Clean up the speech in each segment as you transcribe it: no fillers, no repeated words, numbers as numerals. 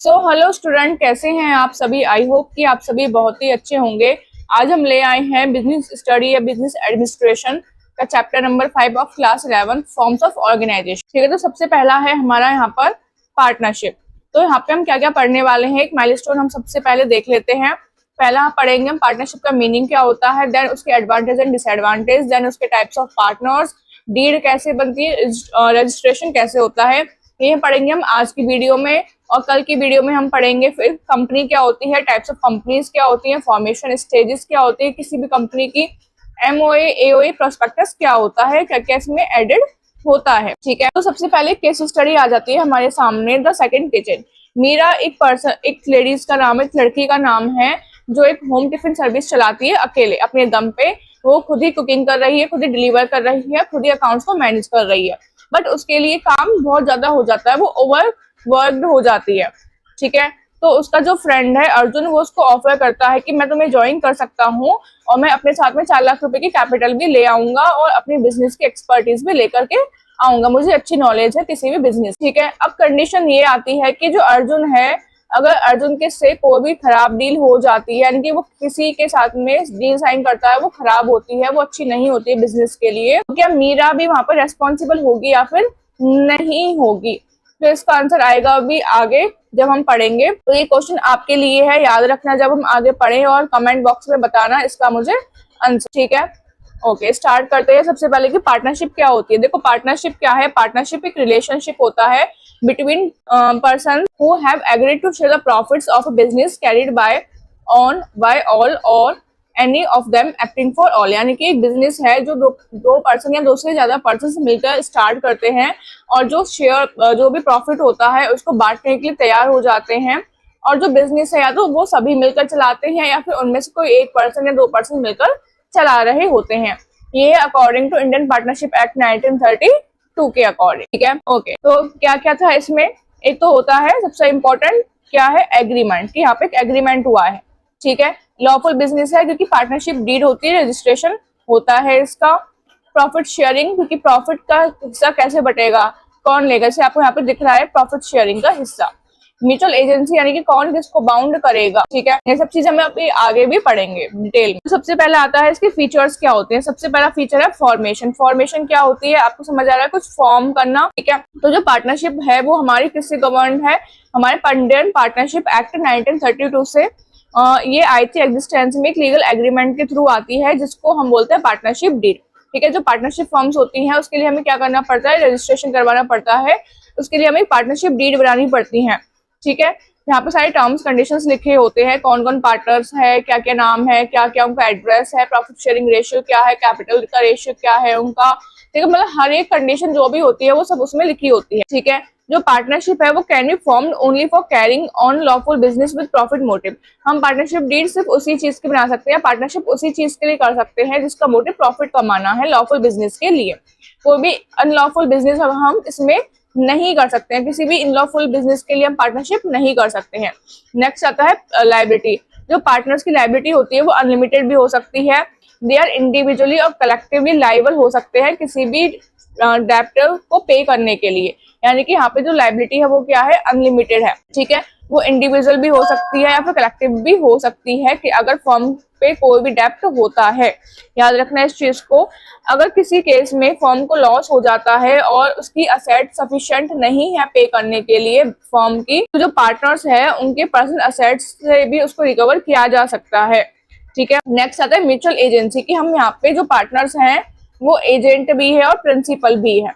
Hello student, कैसे हैं आप सभी। आई होप कि आप सभी बहुत ही अच्छे होंगे। आज हम ले आए हैं बिजनेस स्टडी या बिजनेस एडमिनिस्ट्रेशन का chapter number 5 of class 11 forms of organization. ठीक है, तो सबसे पहला है हमारा यहाँ पर पार्टनरशिप। तो यहाँ पे हम क्या क्या पढ़ने वाले हैं, एक माइलस्टोन हम सबसे पहले देख लेते हैं। पहला पढ़ेंगे हम पार्टनरशिप का मीनिंग क्या होता है, देन उसके एडवांटेज एंड डिसएडवांटेज, देन उसके टाइप्स ऑफ पार्टनर्स, डीड कैसे बनती है, रजिस्ट्रेशन कैसे होता है, ये पढ़ेंगे हम आज की वीडियो में। और कल की वीडियो में हम पढ़ेंगे फिर कंपनी क्या होती है, टाइप्स ऑफ कंपनीज क्या होती हैं, फॉर्मेशन स्टेजेस क्या होती है किसी भी कंपनी की, एमओए एओए प्रोस्पेक्टस क्या होता है, क्या क्या इसमें एडेड होता है। ठीक है, तो सबसे पहले केस स्टडी आ जाती है हमारे सामने। The second kitchen. मीरा एक लेडीज का नाम है, एक लड़की का नाम है जो एक होम टिफिन सर्विस चलाती है अकेले अपने दम पे। वो खुद ही कुकिंग कर रही है, खुद ही डिलीवर कर रही है, खुद ही अकाउंट्स को मैनेज कर रही है, बट उसके लिए काम बहुत ज्यादा हो जाता है, वो ओवर वर्कड हो जाती है। ठीक है, तो उसका जो फ्रेंड है अर्जुन, वो उसको ऑफर करता है कि मैं तुम्हें ज्वाइन कर सकता हूँ और मैं अपने साथ में 4 लाख रुपए की कैपिटल भी ले आऊंगा और अपनी बिजनेस की एक्सपर्टीज भी लेकर के आऊंगा, मुझे अच्छी नॉलेज है किसी भी बिजनेस। ठीक है, अब कंडीशन ये आती है कि जो अर्जुन है, अगर अर्जुन के से कोई भी खराब डील हो जाती है, यानी कि वो किसी के साथ में डील साइन करता है, वो खराब होती है, वो अच्छी नहीं होती है बिजनेस के लिए, तो क्या मीरा भी वहां पर रेस्पॉन्सिबल होगी या फिर नहीं होगी। तो इसका आंसर आएगा अभी आगे जब हम पढ़ेंगे। तो ये क्वेश्चन आपके लिए है, याद रखना जब हम आगे पढ़ें, और कमेंट बॉक्स में बताना इसका मुझे आंसर। ठीक है, ओके, स्टार्ट करते हैं। सबसे पहले कि पार्टनरशिप क्या होती है। देखो पार्टनरशिप क्या है, पार्टनरशिप एक रिलेशनशिप होता है between person who have agreed to share the profits of a business carried by all or any of them acting for all. यानी कि एक बिजनेस है जो दो पर्सन या दो से ज्यादा पर्सन मिलकर स्टार्ट करते हैं और जो शेयर जो भी प्रॉफिट होता है उसको बांटने के लिए तैयार हो जाते हैं। और जो बिजनेस है या तो वो सभी मिलकर चलाते हैं या फिर उनमें से कोई एक पर्सन या 2 पर्सन मिलकर चला रहे होते हैं। ये according to Indian partnership act 1932 के अकॉर्डिंग। ठीक है, ओके, तो क्या क्या था इसमें। एक तो होता है सबसे इम्पोर्टेंट क्या है, एग्रीमेंट, कि यहाँ पे एक एग्रीमेंट हुआ है। ठीक है, लॉफुल बिजनेस है क्योंकि पार्टनरशिप डीड होती है, रजिस्ट्रेशन होता है इसका। प्रॉफिट शेयरिंग, क्योंकि प्रॉफिट का हिस्सा कैसे बटेगा, कौन लेगा, जैसे आपको यहाँ पे दिख रहा है प्रॉफिट शेयरिंग का हिस्सा। म्यूचुअल एजेंसी, यानी कि कौन किसको बाउंड करेगा। ठीक है, ये सब चीजें हम अभी आगे भी पढ़ेंगे डिटेल में। तो सबसे पहले आता है इसके फीचर्स क्या होते हैं। सबसे पहला फीचर है फॉर्मेशन। फॉर्मेशन क्या होती है, आपको समझ आ रहा है, कुछ फॉर्म करना। ठीक है, तो जो पार्टनरशिप है वो हमारी किससे गवर्न है, हमारे इंडियन पार्टनरशिप एक्ट 1932 से। ये आई थी एग्जिस्टेंस में एक लीगल एग्रीमेंट के थ्रू आती है, जिसको हम बोलते हैं पार्टनरशिप डीड। ठीक है, जो पार्टनरशिप फॉर्म्स होती हैं उसके लिए हमें क्या करना पड़ता है, रजिस्ट्रेशन करवाना पड़ता है, उसके लिए हमें पार्टनरशिप डीड बनानी पड़ती है। ठीक है, यहाँ पे सारे टर्म्स कंडीशंस लिखे होते हैं, कौन कौन पार्टनर्स है, क्या क्या नाम है, क्या क्या उनका एड्रेस है, प्रॉफिट शेयरिंग रेशियो क्या है, कैपिटल का रेशियो क्या है उनका। ठीक है, मतलब हर एक कंडीशन जो भी होती है वो सब उसमें लिखी होती है। ठीक है, जो पार्टनरशिप है वो can be formed only for carrying on lawful business with profit motive. हम पार्टनरशिप डीड सिर्फ उसी चीज की बना सकते हैं, पार्टनरशिप उसी चीज के लिए कर सकते हैं जिसका मोटिव प्रॉफिट कमाना है, लॉफुल बिजनेस के लिए। कोई भी अनलॉफुल बिजनेस हम इसमें नहीं कर सकते हैं, किसी भी इनलॉफुल बिजनेस के लिए हम पार्टनरशिप नहीं कर सकते हैं। नेक्स्ट आता है लायबिलिटी। जो पार्टनर्स की लायबिलिटी होती है वो अनलिमिटेड भी हो सकती है, दे आर इंडिविजुअली और कलेक्टिवली लायबल हो सकते हैं किसी भी डेब्टर को पे करने के लिए। यानी कि यहाँ पे जो लायबिलिटी है वो क्या है, अनलिमिटेड है। ठीक है, वो इंडिविजुअल भी हो सकती है या फिर कलेक्टिव भी हो सकती है, कि अगर फर्म पे कोई भी डेप्ट होता है, याद रखना इस चीज को। अगर किसी केस में फर्म को लॉस हो जाता है और उसकी असेट सफिशिएंट नहीं है पे करने के लिए फर्म की, तो जो पार्टनर्स है उनके पर्सनल असेट्स से भी उसको रिकवर किया जा सकता है। ठीक है, नेक्स्ट आता है म्यूचुअल एजेंसी, की हम यहाँ पे जो पार्टनर्स हैं वो एजेंट भी है और प्रिंसिपल भी है।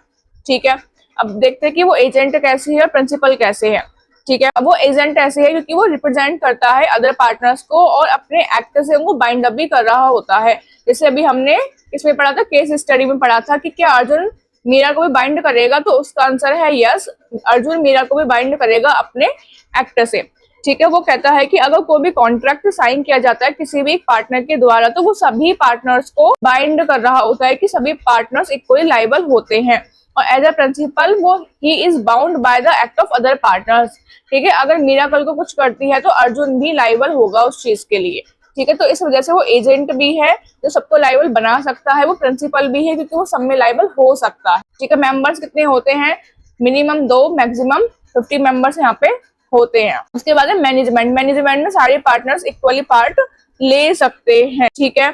ठीक है, अब देखते हैं कि वो एजेंट कैसी है और प्रिंसिपल कैसे है। ठीक है, अब वो एजेंट ऐसे है क्योंकि वो रिप्रेजेंट करता है अदर पार्टनर्स को और अपने एक्ट से उनको बाइंड अप भी कर रहा होता है। जैसे अभी हमने इसमें पढ़ा था, केस स्टडी में पढ़ा था कि क्या अर्जुन मीरा को भी बाइंड करेगा, तो उसका आंसर है यस, अर्जुन मीरा को भी बाइंड करेगा अपने एक्ट से। ठीक है, वो कहता है कि अगर कोई भी कॉन्ट्रैक्ट साइन किया जाता है किसी भी पार्टनर के द्वारा, तो वो सभी पार्टनर्स को बाइंड कर रहा होता है कि सभी पार्टनर्स इक्वली लायबल होते हैं, और एज अ प्रिंसिपल वो he is bound by the act of other partners. ठीक है, अगर मीरा कल को कुछ करती है तो अर्जुन भी लायबल होगा उस चीज के लिए। ठीक है, तो इस वजह से वो एजेंट भी है जो सबको लायबल बना सकता है, वो प्रिंसिपल भी है क्योंकि वो सब में लायबल हो सकता है। ठीक है, मेंबर्स कितने होते हैं, मिनिमम 2, मैक्सिमम 50 मेंबर्स यहाँ पे होते हैं। उसके बाद है मैनेजमेंट। मैनेजमेंट में सारे पार्टनर्स इक्वली पार्ट ले सकते हैं, ठीक है,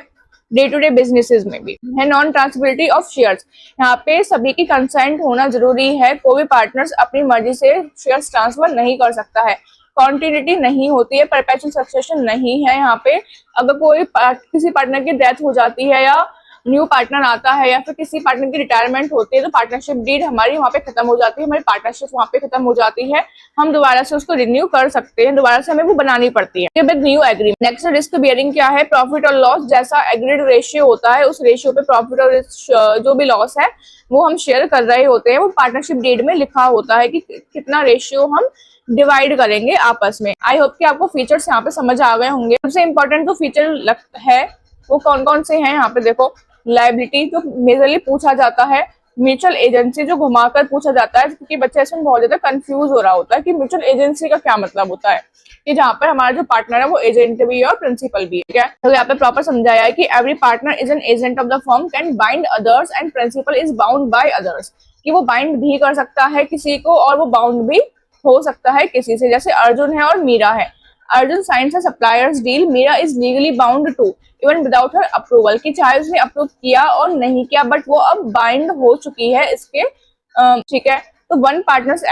डे टू डे बिजनेसेस में भी है। नॉन ट्रांसफरेबिलिटी ऑफ शेयर्स, यहाँ पे सभी की कंसेंट होना जरूरी है। कोई भी पार्टनर्स अपनी मर्जी से शेयर्स ट्रांसफर नहीं कर सकता है। कॉन्टिन्यूटी नहीं होती है, परपेचुअल सक्सेशन नहीं है। यहाँ पे अगर कोई किसी पार्टनर की डेथ हो जाती है या न्यू पार्टनर आता है या फिर किसी पार्टनर की रिटायरमेंट होती है तो पार्टनरशिप डीड हमारी वहाँ पे खत्म हो जाती है, हमारी पार्टनरशिप वहाँ पे खत्म हो जाती है। हम दोबारा से उसको रिन्यू कर सकते हैं, दोबारा से हमें वो बनानी पड़ती है। New agreement. Next risk bearing क्या है? प्रॉफिट और लॉस, जैसा एग्रीड रेशियो होता है उस रेशियो पे प्रॉफिट और जो भी लॉस है वो हम शेयर कर रहे होते हैं। वो पार्टनरशिप डीड में लिखा होता है कि कितना रेशियो हम डिवाइड करेंगे आपस में। आई होप कि आपको फीचर्स यहाँ पे समझ आ गए होंगे। सबसे इंपॉर्टेंट जो फीचर है वो कौन कौन से हैं यहाँ पे देखो। लायबिलिटी जो मेजरली पूछा जाता है, म्यूचुअल एजेंसी जो घुमाकर पूछा जाता है, क्योंकि बच्चा इसमें बहुत ज्यादा कंफ्यूज हो रहा होता है कि म्यूचुअल एजेंसी का क्या मतलब होता है, कि जहाँ पर हमारा जो पार्टनर है वो एजेंट भी है और प्रिंसिपल भी है, ठीक है। तो यहाँ पे प्रॉपर समझाया है कि every partner is an agent of the firm, can bind others and principal is bound by others, कि वो बाइंड भी कर सकता है किसी को और वो बाउंड भी हो सकता है किसी से। जैसे अर्जुन है और मीरा है, Arjun signs a supplier's deal, Meera is legally bound to even without her approval, कि चाहे उसने अप्रूव किया और नहीं किया बट वो अब बाइंड हो चुकी है इसके, ठीक है। तो one partners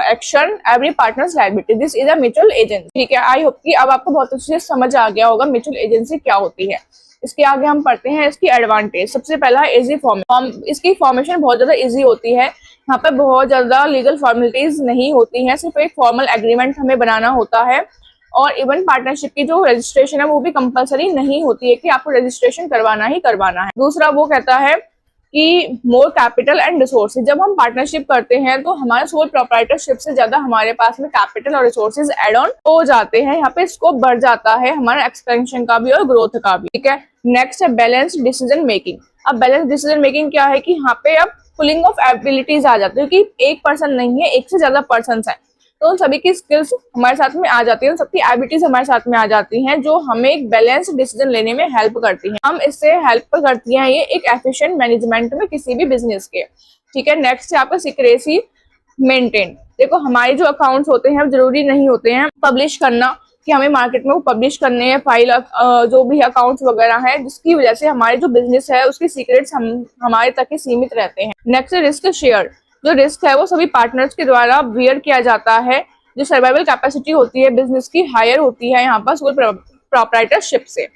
action every partners liability, this is a mutual agency, ठीक है। आई होप कि अब आपको बहुत अच्छे से समझ आ गया होगा म्यूचुअल एजेंसी क्या होती है। इसके आगे हम पढ़ते हैं इसकी एडवांटेज। सबसे पहला है इजी फॉर्म, इसकी फॉर्मेशन बहुत ज्यादा इजी होती है। यहाँ पे बहुत ज्यादा लीगल फॉर्मेलिटीज नहीं होती हैं, सिर्फ एक फॉर्मल एग्रीमेंट हमें बनाना होता है। और इवन पार्टनरशिप की जो रजिस्ट्रेशन है वो भी कंपलसरी नहीं होती है कि आपको रजिस्ट्रेशन करवाना ही करवाना है। दूसरा वो कहता है कि मोर कैपिटल एंड रिसोर्सेज, जब हम पार्टनरशिप करते हैं तो हमारे सोल प्रोप्राइटरशिप से ज्यादा हमारे पास में कैपिटल और रिसोर्सेज एड ऑन हो जाते हैं। यहाँ पे स्कोप बढ़ जाता है हमारा एक्सपेंशन का भी और ग्रोथ का भी, ठीक है। नेक्स्ट है बैलेंस डिसीजन मेकिंग। अब बैलेंस डिसीजन मेकिंग क्या है कि यहाँ पे अब पुलिंग ऑफ एबिलिटीज आ जाती है, क्योंकि एक पर्सन नहीं है, एक से ज्यादा पर्सन है, तो उन सभी की स्किल्स हमारे साथ में आ जाती है, उन सबकी एबिलिटीज हमारे साथ में आ जाती हैं जो हमें एक बैलेंस डिसीजन लेने में हेल्प करती हैं। हम इससे हेल्प करती हैं ये एक एफिशिएंट मैनेजमेंट में किसी भी बिजनेस के, ठीक है। नेक्स्ट है आपका सीक्रेसी मेंटेन। देखो हमारे जो अकाउंट्स होते हैं जरूरी नहीं होते हैं पब्लिश करना, कि हमें मार्केट में वो पब्लिश करने हैं फाइल जो भी अकाउंट्स वगैरह है, जिसकी वजह से हमारे जो बिजनेस है उसके सीक्रेट्स हमारे तक ही सीमित रहते हैं। नेक्स्ट है रिस्क शेयर। जो रिस्क है वो सभी पार्टनर्स के द्वारा बियर किया जाता है। जो सर्वाइवल कैपेसिटी होती है बिजनेस की हायर होती है यहाँ पर सोल प्रोप्राइटरशिप से,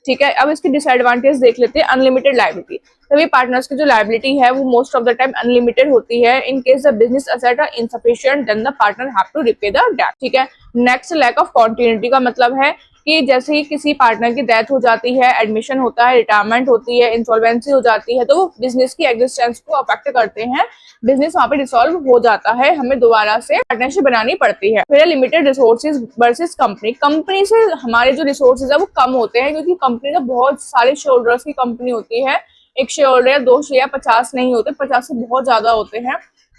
ठीक है। अब इसकी डिसएडवांटेज देख लेते हैं। अनलिमिटेड लायबिलिटी, सभी पार्टनर्स की जो लायबिलिटी है वो most of the time unlimited होती है। In case the business asset are insufficient then the partner have to repay the debt, ठीक है। नेक्स्ट लैक ऑफ कॉन्टिन्यूटी का मतलब है कि जैसे ही किसी पार्टनर की डेथ हो जाती है, एडमिशन होता है, रिटायरमेंट होती है, इंसॉल्वेंसी हो जाती है, तो वो बिजनेस की एग्जिस्टेंस को अफेक्ट करते हैं, बिजनेस वहां पे डिसॉल्व हो जाता है, हमें दोबारा से पार्टनरशिप बनानी पड़ती है। फिर limited resources versus company. Company से हमारे जो रिसोर्सेज है वो कम होते हैं, क्योंकि कंपनी तो बहुत सारे शेयर होल्डर्स की कंपनी होती है, एक शेयर होल्डर या 2 शेयर 50 नहीं होते, 50 से बहुत ज्यादा होते हैं,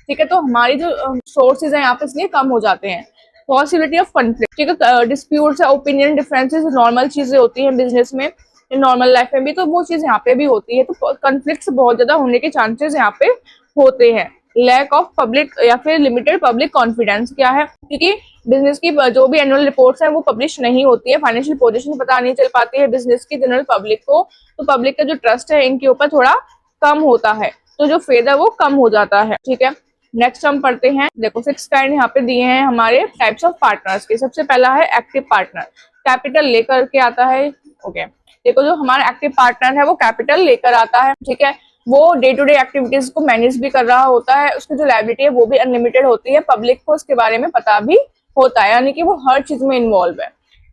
ठीक है। तो हमारी जो सोर्सेज है यहाँ पे इसलिए कम हो जाते हैं। पॉसिबिलिटी ऑफ कॉन्फ्लिक्ट, ठीक है, डिस्प्यूट्स या ओपिनियन डिफरेंसेस नॉर्मल चीजें होती हैं बिजनेस में, नॉर्मल लाइफ में भी, तो वो चीज यहाँ पे भी होती है। तो कॉन्फ्लिक्ट्स बहुत ज्यादा होने के चांसेस यहाँ पे होते हैं। लैक ऑफ पब्लिक या फिर लिमिटेड पब्लिक कॉन्फिडेंस क्या है, क्योंकि बिजनेस की जो भी एनुअल रिपोर्ट्स है वो पब्लिश नहीं होती है, फाइनेंशियल पोजीशन पता नहीं चल पाती है बिजनेस की जनरल पब्लिक को, तो पब्लिक का जो ट्रस्ट है इनके ऊपर थोड़ा कम होता है, तो जो फेद है वो कम हो जाता है, ठीक है। नेक्स्ट हम पढ़ते हैं, देखो 6 काइंड यहाँ पे दिए हैं हमारे टाइप्स ऑफ पार्टनर्स के। सबसे पहला है एक्टिव पार्टनर, कैपिटल लेकर के आता है, ओके। देखो जो हमारा एक्टिव पार्टनर है वो कैपिटल लेकर आता है, ठीक है। वो डे टू डे एक्टिविटीज को मैनेज भी कर रहा होता है, उसकी जो लायबिलिटी है वो भी अनलिमिटेड होती है, पब्लिक को उसके बारे में पता भी होता है, यानी कि वो हर चीज में इन्वॉल्व है,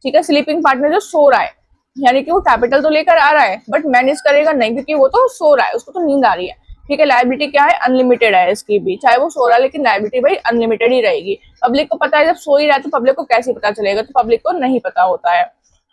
ठीक है। स्लीपिंग पार्टनर जो सो रहा है, यानी कि वो कैपिटल तो लेकर आ रहा है बट मैनेज करेगा नहीं, क्योंकि वो तो सो रहा है, उसको तो नींद आ रही है, ठीक है। लायबिलिटी क्या है, अनलिमिटेड है इसकी भी, चाहे वो सो रहा है लेकिन लायबिलिटी भाई अनलिमिटेड ही रहेगी। पब्लिक को पता है, जब सो ही रहा है तो पब्लिक को कैसे पता चलेगा, तो पब्लिक को नहीं पता होता है।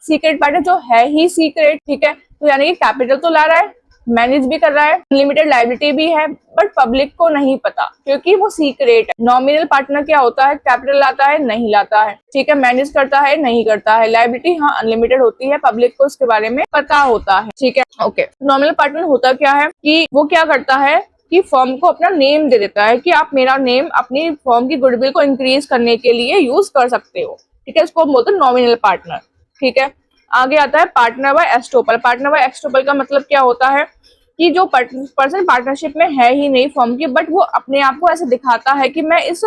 सीक्रेट पार्टनर जो है ही सीक्रेट, ठीक है, तो यानी कि कैपिटल तो ला रहा है, मैनेज भी कर रहा है, अनलिमिटेड लायबिलिटी भी है, बट पब्लिक को नहीं पता क्योंकि वो सीक्रेट है। नॉमिनल पार्टनर क्या होता है, कैपिटल लाता है नहीं लाता है, ठीक है, मैनेज करता है नहीं करता है, लायबिलिटी हाँ अनलिमिटेड होती है, पब्लिक को उसके बारे में पता होता है, ठीक है, ओके। नॉमिनल पार्टनर होता क्या है कि वो क्या करता है, कि फर्म को अपना नेम दे देता है कि आप मेरा नेम अपनी फर्म की गुडविल को इंक्रीज करने के लिए यूज कर सकते हो। ठीक है, इसको हम बोलते हैं नॉमिनल पार्टनर। ठीक है, आगे आता है partner by estoppel. Partner by estoppel का मतलब क्या होता है कि जो पर्सन पार्टनरशिप में है ही नहीं फर्म की, बट वो अपने आप को ऐसे दिखाता है कि मैं इस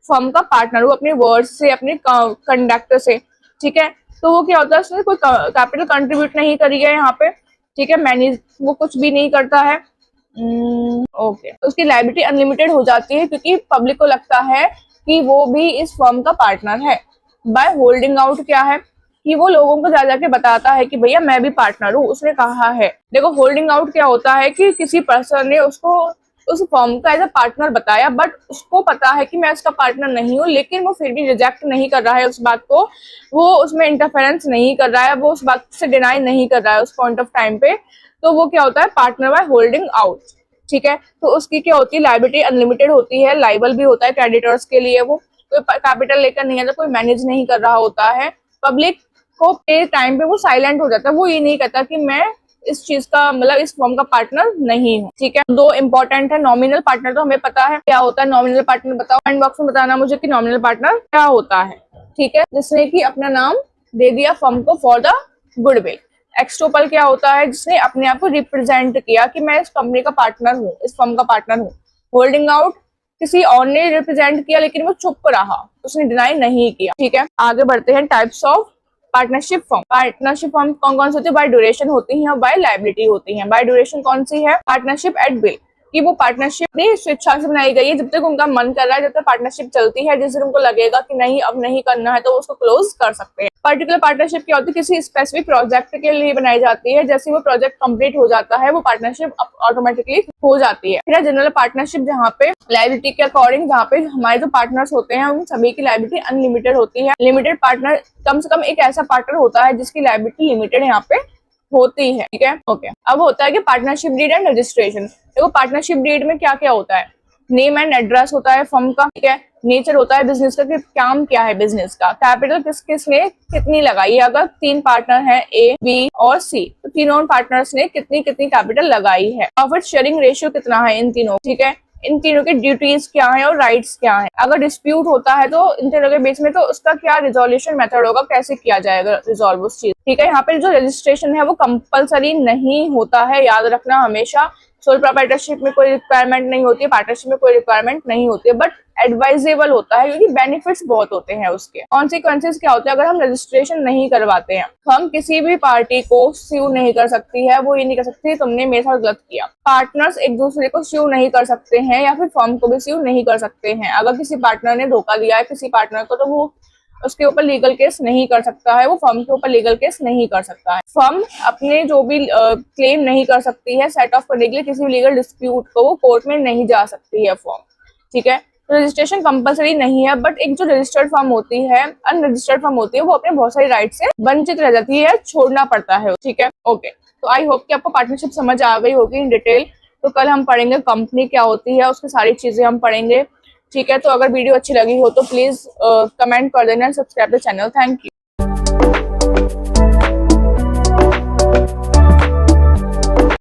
फर्म का पार्टनर हूँ, अपने वर्ड से, अपने कंडक्ट से। ठीक है, तो वो क्या होता है, उसने कोई कैपिटल कंट्रीब्यूट नहीं करी है यहाँ पे। ठीक है, मैनेज वो कुछ भी नहीं करता है। ओके, उसकी लायबिलिटी अनलिमिटेड हो जाती है क्योंकि पब्लिक को लगता है कि वो भी इस फर्म का पार्टनर है। बाय होल्डिंग आउट क्या है कि वो लोगों को जा जाके बताता है कि भैया मैं भी पार्टनर हूँ, उसने कहा है। देखो, होल्डिंग आउट क्या होता है कि किसी पर्सन ने उसको उस फर्म का एज अ पार्टनर बताया, बट उसको पता है कि मैं इसका पार्टनर नहीं हूँ, लेकिन वो फिर भी रिजेक्ट नहीं कर रहा है उस बात को, वो उसमें इंटरफेरेंस नहीं कर रहा है, वो उस बात से डिनाई नहीं कर रहा है उस पॉइंट ऑफ टाइम पे, तो वो क्या होता है, पार्टनर बाय होल्डिंग आउट। ठीक है, तो उसकी क्या होती है, लायबिलिटी अनलिमिटेड होती है, लाइबल भी होता है क्रेडिटर्स के लिए, वो कोई कैपिटल लेकर नहीं आता, कोई मैनेज नहीं कर रहा होता है। पब्लिक को पे टाइम पे वो साइलेंट हो जाता है, वो ये नहीं कहता कि मैं इस चीज का मतलब इस फर्म का पार्टनर नहीं हूँ। ठीक है, दो इंपॉर्टेंट है। नॉमिनल पार्टनर तो हमें पता है क्या होता है। नॉमिनल पार्टनर बताओ, कमेंट बॉक्स में बताना मुझे कि नॉमिनल पार्टनर क्या होता है। ठीक है, जिसने कि अपना नाम दे दिया फर्म को फॉर द गुडविल। एक्सटोपल क्या होता है, जिसने अपने आप को रिप्रेजेंट किया कि मैं इस कंपनी का पार्टनर हूँ, इस फर्म का पार्टनर हूँ। होल्डिंग आउट, किसी और ने रिप्रेजेंट किया लेकिन वो चुप रहा, उसने डिनाई नहीं किया। ठीक है, आगे बढ़ते हैं। Types of partnership form. Partnership form कौन कौन सी होती है, बाय ड्यूरेशन होती है और बाय लायबिलिटी होती है। बाय ड्यूरेशन कौन सी है, पार्टनरशिप एट विल, कि वो पार्टनरशिप अपनी स्वेच्छा से बनाई गई है, जब तक उनका मन कर रहा है, जब तक पार्टनरशिप चलती है, जिस दिन उनको लगेगा कि नहीं अब नहीं करना है तो उसको क्लोज कर सकते हैं। पर्टिकुलर पार्टनरशिप क्या होती है, किसी स्पेसिफिक प्रोजेक्ट के लिए बनाई जाती है, जैसे वो प्रोजेक्ट कंप्लीट हो जाता है वो पार्टनरशिप ऑटोमेटिकली हो जाती है। फिर जनरल पार्टनरशिप, जहाँ पे लायबिलिटी के अकॉर्डिंग, जहाँ पे हमारे जो पार्टनर्स होते हैं उन सभी की लायबिलिटी अनलिमिटेड होती है। लिमिटेड पार्टनर, कम से कम एक ऐसा पार्टनर होता है जिसकी लायबिलिटी लिमिटेड यहाँ पे होती है। ठीक है, ओके। अब होता है कि पार्टनरशिप डीड एंड रजिस्ट्रेशन। देखो, पार्टनरशिप डीड में क्या क्या होता है, नेम एंड एड्रेस होता है फर्म का। ठीक है, नेचर होता है बिजनेस का कि काम क्या है बिजनेस का, कैपिटल किस किस ने कितनी लगाई है, अगर 3 पार्टनर हैं ए, बी और सी, तो तीनों पार्टनर्स ने कितनी कितनी कैपिटल लगाई है। प्रॉफिट शेयरिंग रेशियो कितना है इन तीनों। ठीक है, इन तीनों की ड्यूटीज क्या है और राइट्स क्या है। अगर डिस्प्यूट होता है तो इन तीनों के बीच में, तो उसका क्या रिजोल्यूशन मेथड होगा, कैसे किया जाएगा रिजॉल्व उस चीज। ठीक है, यहाँ पे जो रजिस्ट्रेशन है वो कंपलसरी नहीं होता है, याद रखना हमेशा। सोल प्रोप्राइटरशिप में कोई रिक्वायरमेंट नहीं होती है, पार्टनरशिप में कोई रिक्वायरमेंट नहीं होती है, बट एडवाइजेबल होता है क्योंकि बेनिफिट्स बहुत होते हैं उसके। कॉन्सिक्वेंसेस क्या होते हैं अगर हम रजिस्ट्रेशन नहीं करवाते हैं, हम किसी भी पार्टी को स्यू नहीं कर सकती है, वो ये नहीं कर सकती तुमने मेरे साथ गलत किया। पार्टनर्स एक दूसरे को स्यू नहीं कर सकते हैं या फिर फर्म को भी स्यू नहीं कर सकते हैं। अगर किसी पार्टनर ने धोखा दिया है किसी पार्टनर को, तो वो उसके ऊपर लीगल केस नहीं कर सकता है, वो फर्म के ऊपर लीगल केस नहीं कर सकता है। फर्म अपने जो भी क्लेम नहीं कर सकती है सेट ऑफ करने के लिए किसी भी लीगल डिस्प्यूट को, वो कोर्ट में नहीं जा सकती है फर्म। ठीक है, रजिस्ट्रेशन कंपलसरी नहीं है, बट एक जो रजिस्टर्ड फर्म होती है, अनरजिस्टर्ड फर्म होती है, वो अपने बहुत सारी राइट से वंचित रह जाती है, छोड़ना पड़ता है। ठीक है, ओके। तो आई होप कि आपको पार्टनरशिप समझ आ गई होगी इन डिटेल। तो कल हम पढ़ेंगे कंपनी क्या होती है, उसकी सारी चीजें हम पढ़ेंगे। ठीक है, तो अगर वीडियो अच्छी लगी हो तो प्लीज कमेंट कर देना, subscribe the channel. Thank you.